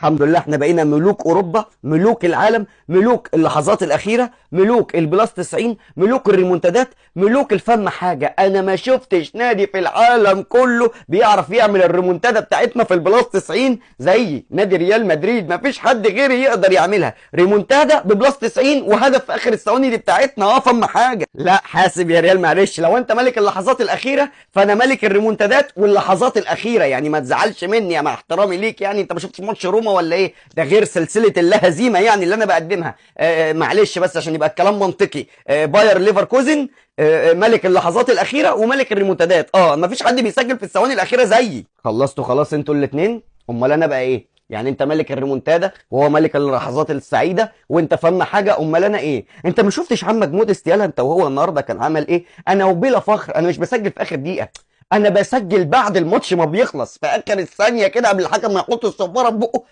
الحمد لله احنا بقينا ملوك اوروبا، ملوك العالم، ملوك اللحظات الاخيره، ملوك البلاس 90، ملوك الريمونتادات، ملوك الفم. حاجه انا ما شفتش نادي في العالم كله بيعرف يعمل الريمونتادا بتاعتنا في البلاس 90 زي نادي ريال مدريد. ما فيش حد غيري يقدر يعملها، ريمونتادا ببلاس 90 وهدف في اخر الثواني دي بتاعتنا. فم حاجه. لا حاسب يا ريال، معلش، لو انت ملك اللحظات الاخيره فانا ملك الريمونتادات واللحظات الاخيره. يعني ما تزعلش مني يا مع احترامي ليك، يعني انت ما شفتش ماتش روما ولا ايه؟ ده غير سلسله اللا هزيمه يعني اللي انا بقدمها. معلش بس عشان يبقى الكلام منطقي، باير ليفركوزن ملك اللحظات الاخيره وملك الريمونتادات. ما فيش حد بيسجل في الثواني الاخيره زيي. خلصتوا خلاص انتوا الاثنين؟ امال انا بقى ايه؟ يعني انت ملك الريمونتادا وهو ملك اللحظات السعيده وانت فاهم حاجه، امال انا ايه؟ انت ما شفتش عمك موديست؟ يالا انت وهو النهارده كان عمل ايه؟ انا وبلا فخر انا مش بسجل في اخر دقيقه، انا بسجل بعد الماتش ما بيخلص في اخر الثانيه كده قبل الحكم ما يحط الصفاره في بقه.